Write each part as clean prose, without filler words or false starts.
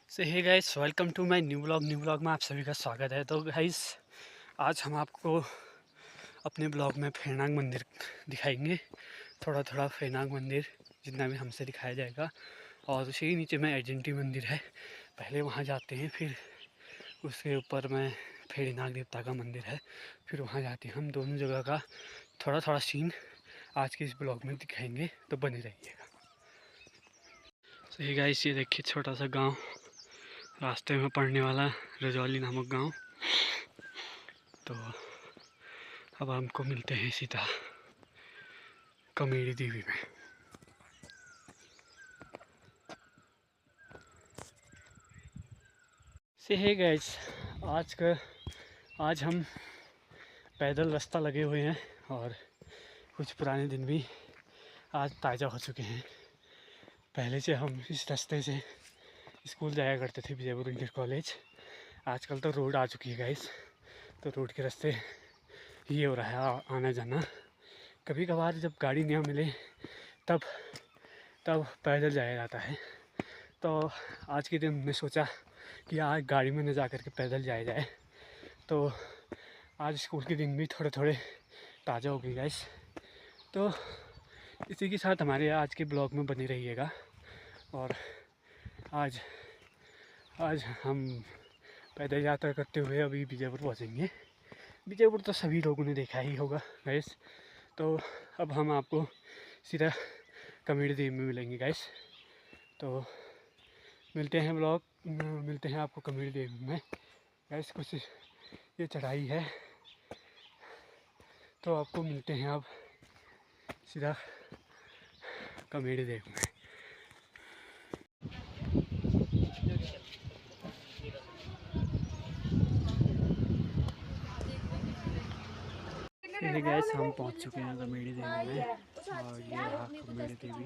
सो hey guys, welcome two माय new blog में आप सभी का स्वागत है। तो गाइस, आज हम आपको अपने ब्लॉग में फेनांग मंदिर दिखाएंगे। थोड़ा थोड़ा फेनांग मंदिर जितना भी हमसे दिखाया जाएगा। और उसी के नीचे में एजेंटी मंदिर है, पहले वहाँ जाते हैं, फिर उसके ऊपर में फेरीनाग देवता का मंदिर है, फिर वहाँ जाते हैं। हम दोनों जगह का थोड़ा थोड़ा सीन आज के इस ब्लॉग में दिखाएंगे, तो बने रहिएगा। सो हे गाइस, ये देखिए छोटा सा गाँव रास्ते में पड़ने वाला रजौली नामक गांव। तो अब हमको मिलते हैं सीधा कमेरी देवी में। से है गाइस, आज हम पैदल रास्ता लगे हुए हैं और कुछ पुराने दिन भी आज ताज़ा हो चुके हैं। पहले से हम इस रास्ते से स्कूल जाया करते थे, विजयपुर इंटर कॉलेज। आजकल तो रोड आ चुकी है गाइस, तो रोड के रास्ते ये हो रहा है आना जाना। कभी कभार जब गाड़ी नहीं मिले तब पैदल जाया जाता है। तो आज के दिन हमने सोचा कि आज गाड़ी में न जा कर के पैदल जाया जाए। तो आज स्कूल के दिन भी थोड़े थोड़े ताज़ा हो गए गाइस। तो इसी के साथ हमारे आज के ब्लॉग में बने रहिएगा। और आज हम पैदल यात्रा करते हुए अभी विजयपुर पहुँचेंगे। विजयपुर तो सभी लोगों ने देखा ही होगा गाइस। तो अब हम आपको सीधा कमेरी देवी में मिलेंगे गाइस। तो मिलते हैं आपको कमेरी देवी में गाइस। कुछ ये चढ़ाई है, तो आपको मिलते हैं अब सीधा कमेरी देवी में। ये गैस हम पहुंच चुके हैं कमेरी देवी में। और ये रहा कमेरी देवी,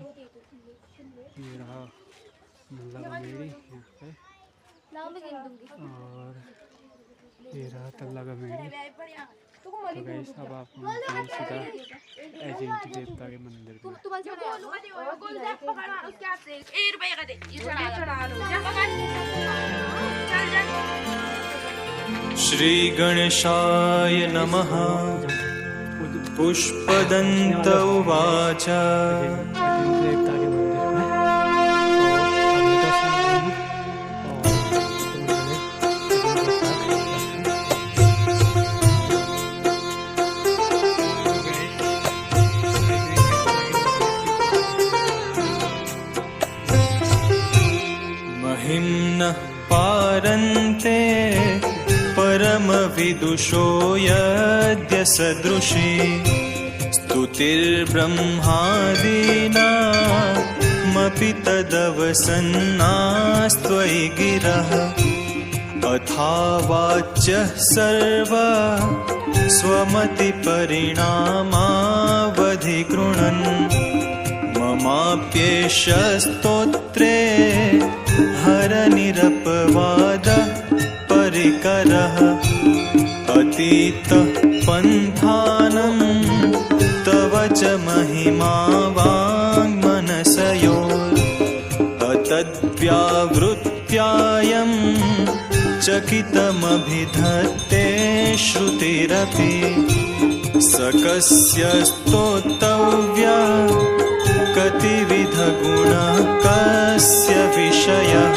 ये रहा मुल्ला कमेरी यहाँ पे, और ये रहा तल्ला कमेरी। तो गैस अब आपको सीधा एजेंटी देवता के मंदिर में। श्री गणेशाय नमः। पुष्पदन्त उवाच महिम्नः पारन्ते परमविदुषो यद्य सदृशी स्तुतिर्ब्रह्मादीनामपि तदवसन्नास्त्वयि गिरः। अथावाच्यः सर्वा स्वमतिपरिणामावधिगृह्णन् ममाप्येष स्तोत्रे हरनिरपवादः परिकरः। अतीतः पन्थानं तव च महिमा वाङ्मनसयोः। अतद्व्यावृत्यायं चकितमभिधत्ते श्रुतिरपि। सकस्य स्तोतव्या कतिविधगुणः कस्य विषयः।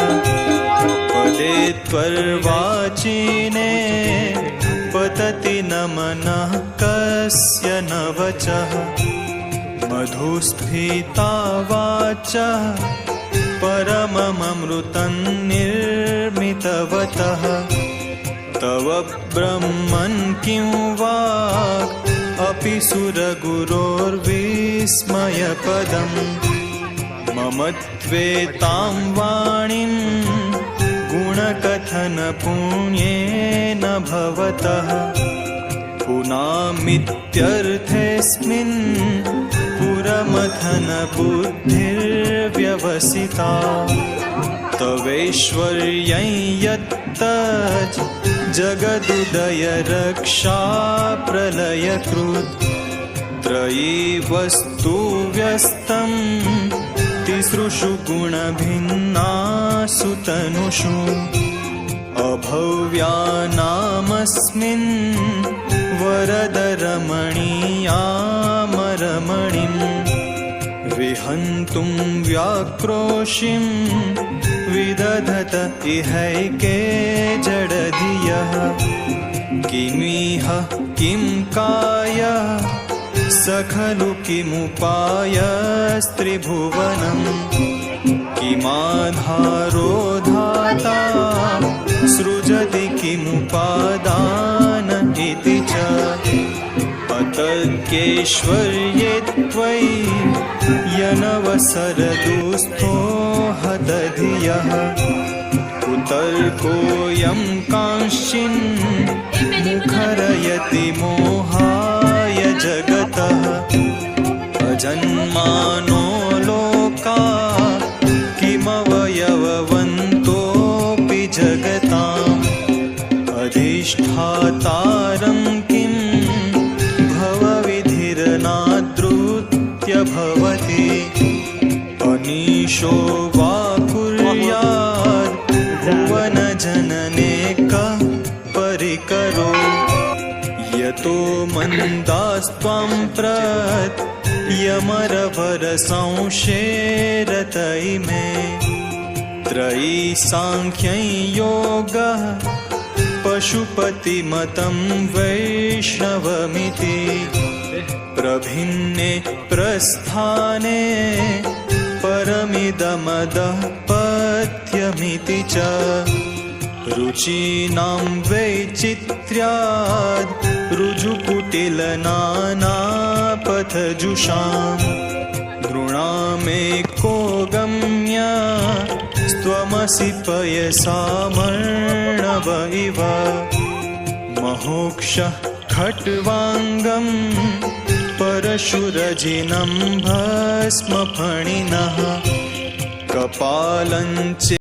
पदे त्वर्वाचीने पतति न मनः कस्य न वचः। मधुस्फीता वाचः परमममृतं निर्मितवतः। तव ब्रह्मन् किं वाक् अपि सुरगुरोर्विस्मयपदम्। मम त्वेतां वाणीं गुणकथनपुण्येन भवतः। पुनामित्यर्थेऽस्मिन् पुरमथनबुद्धिर्व्यवसिता। तवैश्वर्यं यत्तत् जगदुदयरक्षा प्रलयकृत्। त्रयी वस्तु व्यस्तं तिसृषु गुणभिन्नासु तनुषु अभव्यानामस्मिन् वरदरमणीयामरमणिम् विहन्तुं व्याक्रोशिं विदधत इहैके जडधियः किमिह किं काय स खलु किमुपायस्त्रिभुवनम् किमाधारो धाता सृजति किमुपादान इति च अतर्क्यैश्वर्ये त्वयि यनवसरदुस्थो हतधियः कुतर्कोऽयं कांश्चिन् मुखरयति मोहाय जगतः अजन्मानो लोका किमवयववन्तोऽपि जगताम् अधिष्ठातारं किं भवविधिर्नादृत्य भवति अनीशो वा कुर्याद् भुवनजनने कः परिकरो यतो मन्दास्त्वां प्रत्यमरभरसंशेरत इमे त्रयी साङ्ख्यं योगः पशुपतिमतं वैष्णवमिति प्रभिन्ने प्रस्थाने परमिदमदः पथ्यमिति च रुचीनां वैचित्र्याद् ऋजुकुटिलनानापथजुषाम् नृणामेको गम्य स्त्वमसि पयसामर्णव इव महोक्षः खट्वाङ्गं परशुरजिनं भस्मफणिनः कपालं च